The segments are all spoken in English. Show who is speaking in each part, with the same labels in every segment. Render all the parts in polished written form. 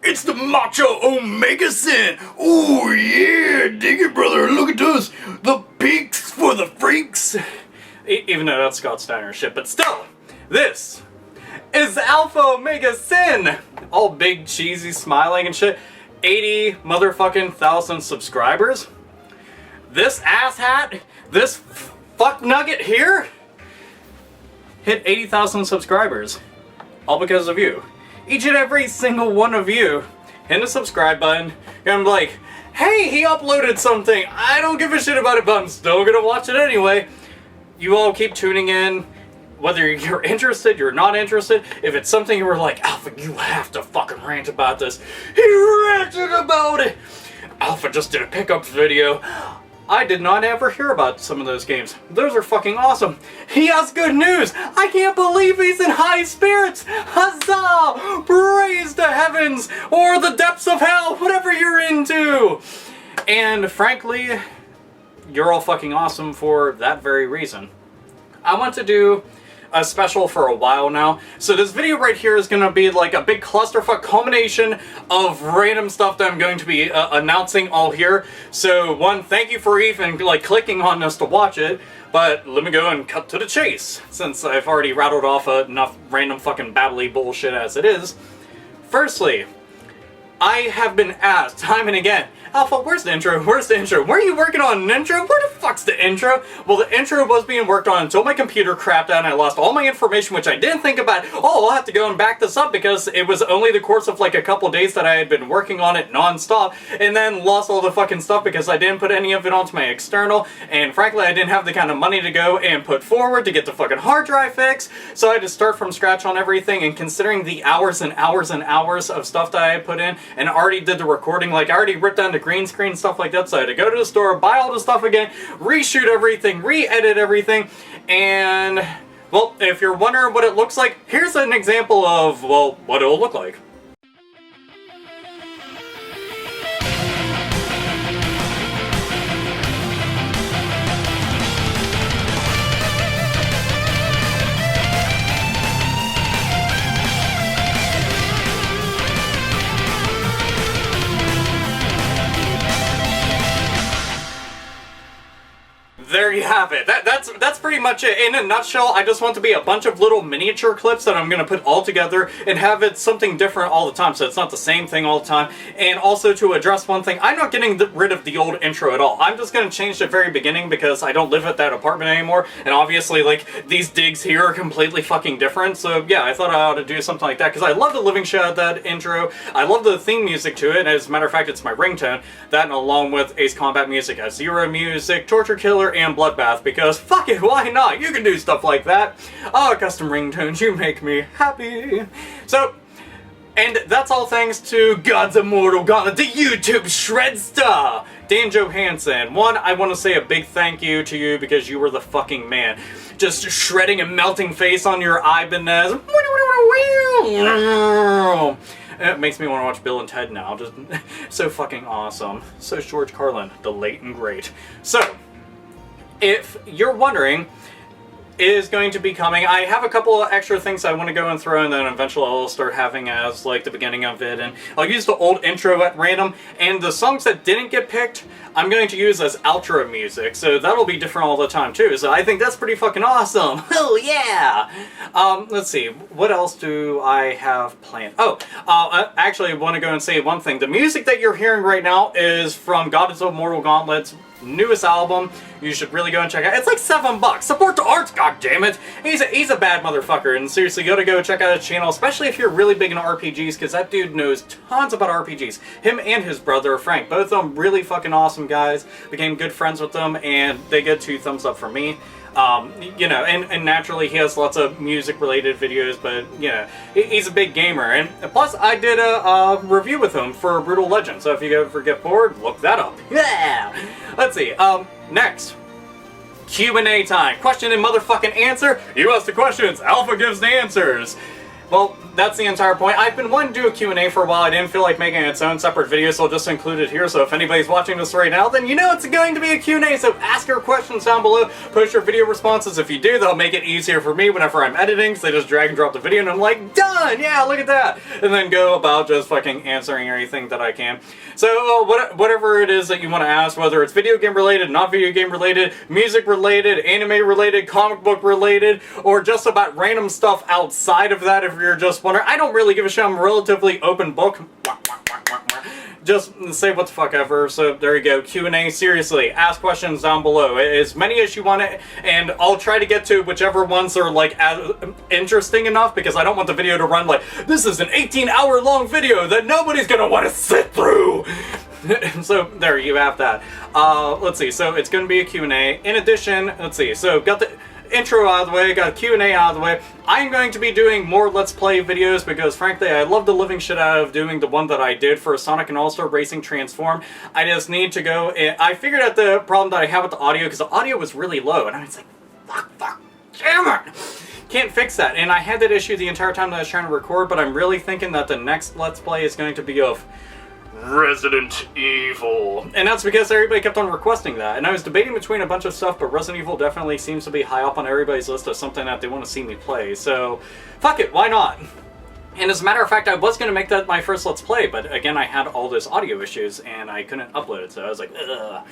Speaker 1: It's the Macho Omega-Sin! Oh yeah, dig it brother, look at this! The peaks for the freaks! Even though that's Scott Steiner shit, but still, this is AlphaOmegaSin! All big, cheesy, smiling and shit. 80 motherfucking thousand subscribers. This asshat, this fuck nugget here, hit 80,000 subscribers. All because of you. Each and every single one of you hit the subscribe button, and I'm like, hey, he uploaded something. I don't give a shit about it, but I'm still gonna watch it anyway. You all keep tuning in, whether you're interested, you're not interested. If it's something you were like, Alpha, you have to fucking rant about this. He ranted about it. Alpha just did a pickups video. I did not ever hear about some of those games. Those are fucking awesome. He has good news. I can't believe he's in high spirits. Huzzah! Praise the heavens or the depths of hell, whatever you're into. And frankly, you're all fucking awesome for that very reason. I want to do a special for a while now. So this video right here is going to be like a big clusterfuck culmination of random stuff that I'm going to be announcing all here. So one, thank you for even like clicking on this to watch it, but let me go and cut to the chase, since I've already rattled off enough random fucking babbly bullshit as it is. Firstly, I have been asked time and again, Alpha, where's the intro? Where's the intro? Where are you working on an intro? Where the fuck's the intro? Well, the intro was being worked on until my computer crapped out and I lost all my information, which I didn't think about. Oh, I'll have to go and back this up because it was only the course of like a couple days that I had been working on it non-stop, and then lost all the fucking stuff because I didn't put any of it onto my external, and frankly I didn't have the kind of money to go and put forward to get the fucking hard drive fixed, so I had to start from scratch on everything. And considering the hours and hours and hours of stuff that I had put in and already did the recording, like I already ripped down the green screen, stuff like that, so I had to go to the store, buy all the stuff again, reshoot everything, re-edit everything, and, well, if you're wondering what it looks like, here's an example of, well, what it'll look like. There you have it. That's pretty much it. In a nutshell, I just want to be a bunch of little miniature clips that I'm going to put all together and have it something different all the time, so it's not the same thing all the time. And also to address one thing, I'm not getting rid of the old intro at all. I'm just going to change the very beginning because I don't live at that apartment anymore, and obviously, like, these digs here are completely fucking different, so yeah, I thought I ought to do something like that because I love the living shit of that intro. I love the theme music to it, and as a matter of fact, it's my ringtone. That, and along with Ace Combat music, Zero music, Torture Killer, and Bloodbath, because fuck it, why not? You can do stuff like that. Oh, custom ringtones, you make me happy. So, and that's all thanks to God's Immortal Gauntlet, the YouTube Shred Star, Dan Johansson. One, I want to say a big thank you to you because you were the fucking man. Just shredding a melting face on your Ibanez. It makes me want to watch Bill and Ted now. Just so fucking awesome. So George Carlin, the late and great. So, if you're wondering, is going to be coming. I have a couple of extra things I want to go and throw, and then eventually I'll start having as like the beginning of it, and I'll use the old intro at random, and the songs that didn't get picked I'm going to use as outro music, so that'll be different all the time too, so I think that's pretty fucking awesome. Oh yeah! Let's see, what else do I have planned? Oh, I actually want to go and say one thing. The music that you're hearing right now is from God's Immortal Gauntlet's newest album. You should really go and check it out. It's like $7. Support the arts, goddammit! He's a bad motherfucker, and seriously, you gotta go check out his channel, especially if you're really big into RPGs, because that dude knows tons about RPGs. Him and his brother, Frank, both of them really fucking awesome guys. Became good friends with them, and they get 2 thumbs up from me. You know, and naturally he has lots of music-related videos, but, you know, he's a big gamer. And plus, I did a review with him for Brutal Legend, so if you ever get bored, look that up. Yeah! Let's see, next. Q&A time. Question and motherfucking answer. You ask the questions, Alpha gives the answers. Well, that's the entire point. I've been wanting to do a Q&A for a while. I didn't feel like making its own separate video, so I'll just include it here. So if anybody's watching this right now, then you know it's going to be a Q&A. So ask your questions down below. Post your video responses. If you do, that'll make it easier for me whenever I'm editing. So they just drag and drop the video and I'm like, done! Yeah, look at that! And then go about just fucking answering everything that I can. So whatever it is that you want to ask, whether it's video game related, not video game related, music related, anime related, comic book related, or just about random stuff outside of that, if you're just wondering. I don't really give a shit. I'm a relatively open book. Just say what the fuck ever. So there you go. Q&A. Seriously, ask questions down below. As many as you want it, and I'll try to get to whichever ones are like interesting enough, because I don't want the video to run like, this is an 18-hour long video that nobody's gonna want to sit through. So there you have that. Let's see. So it's gonna be a Q&A. In addition, let's see. So got the intro out of the way, got Q&A out of the way. I'm going to be doing more Let's Play videos because, frankly, I love the living shit out of doing the one that I did for Sonic and All-Star Racing Transform. I just need to go, and I figured out the problem that I have with the audio, because the audio was really low, and I was like, fuck, damn it! Can't fix that, and I had that issue the entire time that I was trying to record, but I'm really thinking that the next Let's Play is going to be of Resident Evil. And that's because everybody kept on requesting that. And I was debating between a bunch of stuff, but Resident Evil definitely seems to be high up on everybody's list of something that they want to see me play. So, fuck it, why not? And as a matter of fact, I was going to make that my first Let's Play, but again, I had all those audio issues and I couldn't upload it, so I was like, ugh.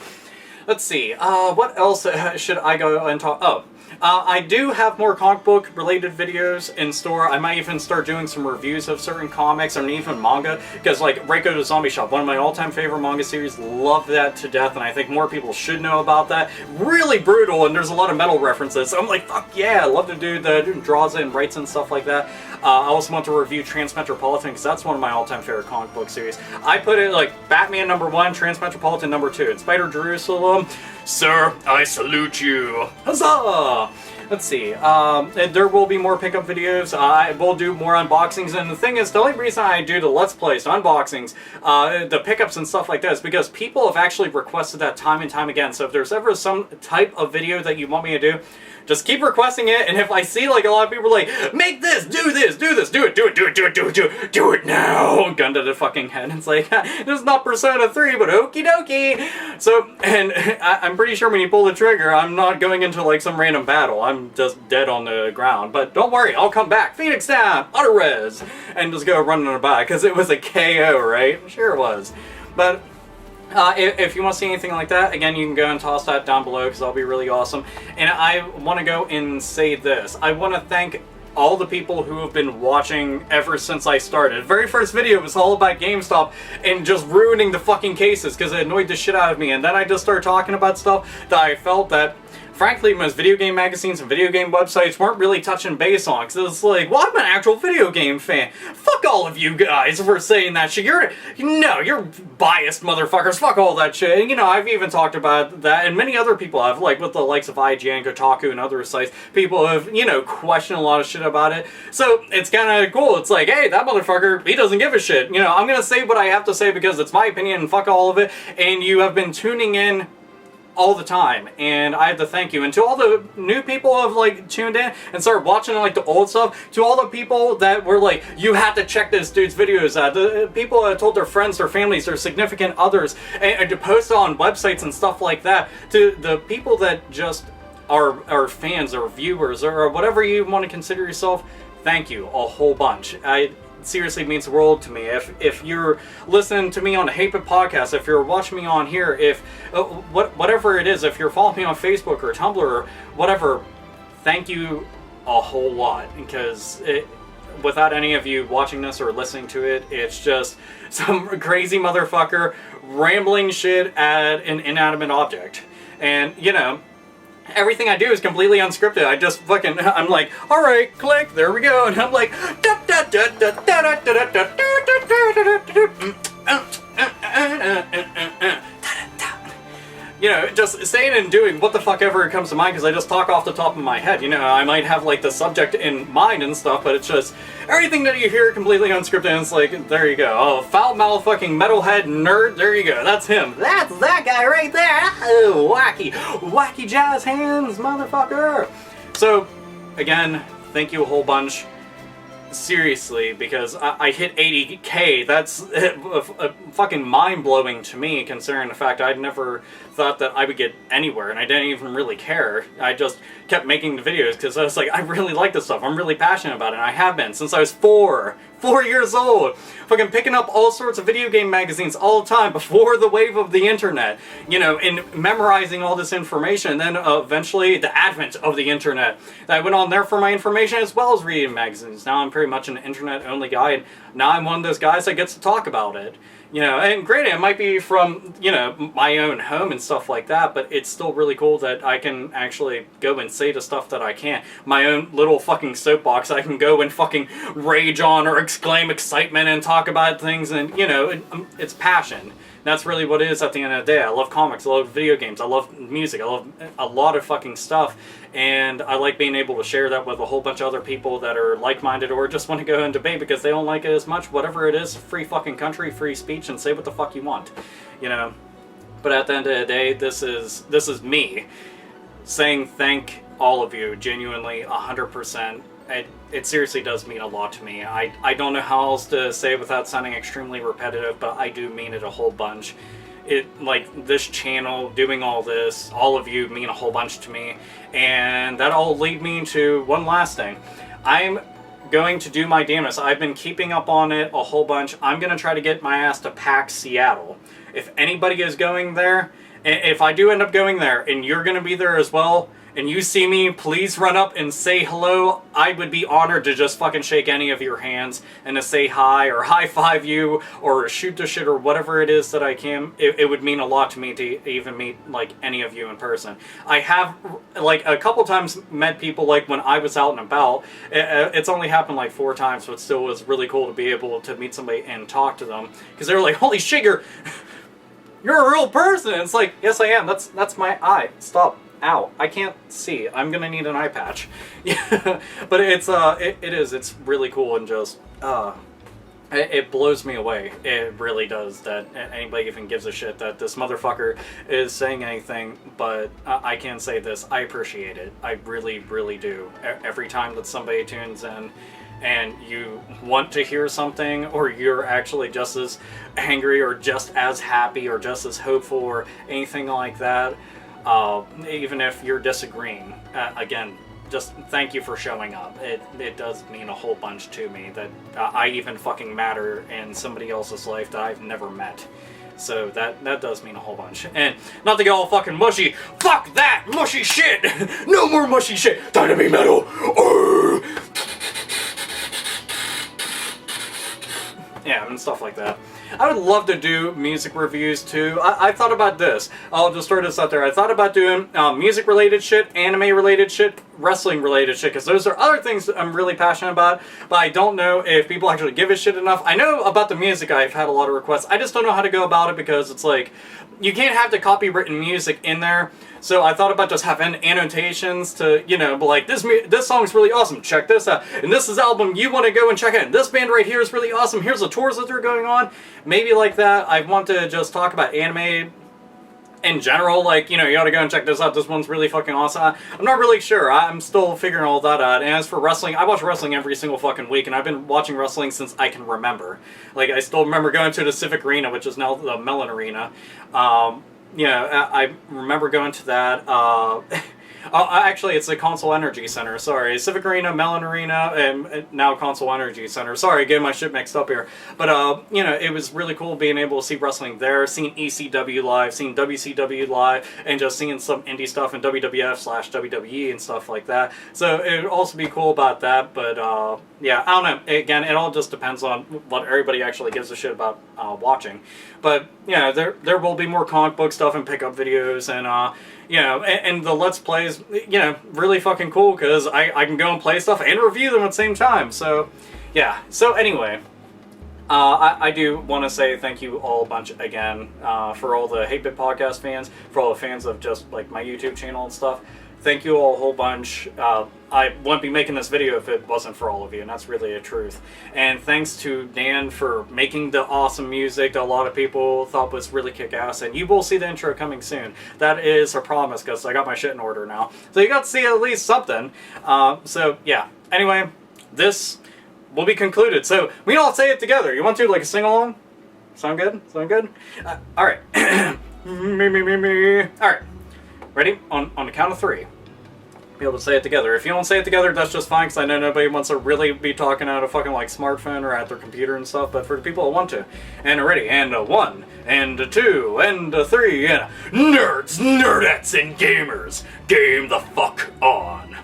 Speaker 1: Let's see, what else should I go and talk? Oh. I do have more comic book related videos in store. I might even start doing some reviews of certain comics and even manga, because like Reiko the Zombie Shop, one of my all-time favorite manga series, love that to death, and I think more people should know about that. Really brutal, and there's a lot of metal references, so I'm like, fuck yeah, I love the dude that draws it and writes and stuff like that. I also want to review Transmetropolitan, because that's one of my all-time favorite comic book series. I put it like Batman #1, Transmetropolitan #2, and Spider Jerusalem, sir, I salute you. Huzzah! Let's see, there will be more pickup videos. I will do more unboxings, and the thing is, the only reason I do the Let's Plays, unboxings, the pickups and stuff like that is because people have actually requested that time and time again. So if there's ever some type of video that you want me to do, just keep requesting it, and if I see like a lot of people are like, make this, do this, do this, do it now, gun to the fucking head. It's like, this is not Persona 3, but okie dokie. So, and I'm pretty sure when you pull the trigger, I'm not going into like some random battle. I'm just dead on the ground. But don't worry, I'll come back. Phoenix down, auto res, and just go running about, because it was a KO, right? Sure it was. But if you want to see anything like that, again, you can go and toss that down below, because that'll be really awesome. And I want to go and say this. I want to thank all the people who have been watching ever since I started. The very first video was all about GameStop and just ruining the fucking cases, because it annoyed the shit out of me. And then I just started talking about stuff that I felt that, frankly, most video game magazines and video game websites weren't really touching base on, because it's like, well, I'm an actual video game fan. Fuck all of you guys for saying that shit. You're biased motherfuckers. Fuck all that shit. And, you know, I've even talked about that, and many other people have, like with the likes of IGN, Kotaku, and other sites. People have, you know, questioned a lot of shit about it. So it's kind of cool. It's like, hey, that motherfucker, he doesn't give a shit. You know, I'm gonna say what I have to say because it's my opinion, and fuck all of it. And you have been tuning in all the time, and I have to thank you. And to all the new people who have like tuned in and started watching like the old stuff, to all the people that were like, you have to check this dude's videos out, the people that told their friends, their families, their significant others, and to post on websites and stuff like that, to the people that just are fans or viewers or whatever you want to consider yourself, thank you a whole bunch. Seriously means the world to me. If you're listening to me on a Hate It podcast, if you're watching me on here, if whatever it is, if you're following me on Facebook or Tumblr or whatever, thank you a whole lot, because without any of you watching this or listening to it, it's just some crazy motherfucker rambling shit at an inanimate object. And, you know, everything I do is completely unscripted. I just fucking, I'm like, alright, click, there we go, and I'm like, you know, just saying and doing what the fuck ever comes to mind, because I just talk off the top of my head. You know, I might have like the subject in mind and stuff, but it's just everything that you hear completely unscripted, and it's like, there you go. Oh, foul mouth fucking metalhead nerd, there you go. That's him. That's that guy right there. Oh, wacky jazz hands, motherfucker. So, again, thank you a whole bunch. seriously, because I hit 80K. That's fucking mind-blowing to me, considering the fact I'd never thought that I would get anywhere, and I didn't even really care. I just kept making the videos because I was like, I really like this stuff. I'm really passionate about it, and I have been since I was 4 years old. Fucking picking up all sorts of video game magazines all the time before the wave of the internet, you know, and memorizing all this information, and then eventually the advent of the internet. I went on there for my information as well as reading magazines. Now I'm pretty much an internet-only guy, and now I'm one of those guys that gets to talk about it. You know, and granted, it might be from, you know, my own home and stuff like that, but it's still really cool that I can actually go and say the stuff that I can. My own little fucking soapbox, I can go and fucking rage on or exclaim excitement and talk about things, and, you know, it's passion. That's really what it is at the end of the day. I love comics, I love video games, I love music, I love a lot of fucking stuff, and I like being able to share that with a whole bunch of other people that are like-minded or just want to go and debate because they don't like it as much. Whatever it is, free fucking country, free speech, and say what the fuck you want, you know. But at the end of the day, this is me saying thank all of you, genuinely, 100%. It seriously does mean a lot to me. I don't know how else to say it without sounding extremely repetitive, but I do mean it a whole bunch. Like, this channel, doing all this, all of you mean a whole bunch to me, and that all lead me to one last thing. I'm going to do my damnedest. I've been keeping up on it a whole bunch. I'm going to try to get my ass to PAX Seattle. If anybody is going there, if I do end up going there, and you're going to be there as well, and you see me, please run up and say hello. I would be honored to just fucking shake any of your hands and to say hi or high-five you or shoot the shit or whatever it is that I can. It would mean a lot to me to even meet, like, any of you in person. I have, like, a couple times met people, like, when I was out and about. It's only happened, like, 4 times, but still was really cool to be able to meet somebody and talk to them. Because they were like, holy shit, you're a real person! And it's like, yes I am. That's my eye. Stop. Ow, I can't see. I'm gonna need an eye patch. Yeah, but it's really cool, and just, it blows me away. It really does, that anybody even gives a shit that this motherfucker is saying anything, but I can say this, I appreciate it. I really, really do. Every time that somebody tunes in, and you want to hear something, or you're actually just as angry, or just as happy, or just as hopeful, or anything like that, even if you're disagreeing, again, just thank you for showing up. It does mean a whole bunch to me that I even fucking matter in somebody else's life that I've never met. So that does mean a whole bunch. And not to get all fucking mushy, fuck that mushy shit! No more mushy shit! Time to be metal! Yeah, and stuff like that. I would love to do music reviews too. I thought about this. I'll just throw this out there. I thought about doing music related shit, anime related shit, wrestling related shit, because those are other things that I'm really passionate about, but I don't know if people actually give a shit enough. I know about the music, I've had a lot of requests. I just don't know how to go about it, because it's like, you can't have the copywritten music in there. So I thought about just having annotations to, you know, like, this song's really awesome, check this out. And this is the album you want to go and check out. And this band right here is really awesome. Here's the tours that they're going on. Maybe like that. I want to just talk about anime in general. Like, you know, you ought to go and check this out. This one's really fucking awesome. I'm not really sure. I'm still figuring all that out. And as for wrestling, I watch wrestling every single fucking week. And I've been watching wrestling since I can remember. Like, I still remember going to the Civic Arena, which is now the Mellon Arena. Yeah, I remember going to that. Actually, it's the Console Energy Center. Sorry, Civic Arena, Mellon Arena, and now Console Energy Center. Sorry, getting my shit mixed up here. But you know, it was really cool being able to see wrestling there, seeing ECW live, seeing WCW live, and just seeing some indie stuff in WWF/WWE and stuff like that. So it would also be cool about that. But yeah, I don't know. Again, it all just depends on what everybody actually gives a shit about watching. But yeah, there will be more comic book stuff and pickup videos, and you know, and the Let's Plays, you know, really fucking cool, because I can go and play stuff and review them at the same time. So yeah. So anyway, I do want to say thank you all a bunch again for all the 8-Bit Podcast fans, for all the fans of just like my YouTube channel and stuff. Thank you all a whole bunch. I wouldn't be making this video if it wasn't for all of you, and that's really the truth. And thanks to Dan for making the awesome music that a lot of people thought was really kick-ass, and you will see the intro coming soon. That is a promise, because I got my shit in order now. So you got to see at least something. So yeah, anyway, this we'll be concluded. So we can all say it together. You want to, like, a sing-along? Sound good? Sound good? Alright. me. Alright. Ready? On the count of 3. Be able to say it together. If you don't say it together, that's just fine, because I know nobody wants to really be talking out a fucking, like, smartphone or at their computer and stuff, but for the people that want to. And ready, and a 1, and a 2, and a 3, and nerds, nerdettes, and gamers, game the fuck on.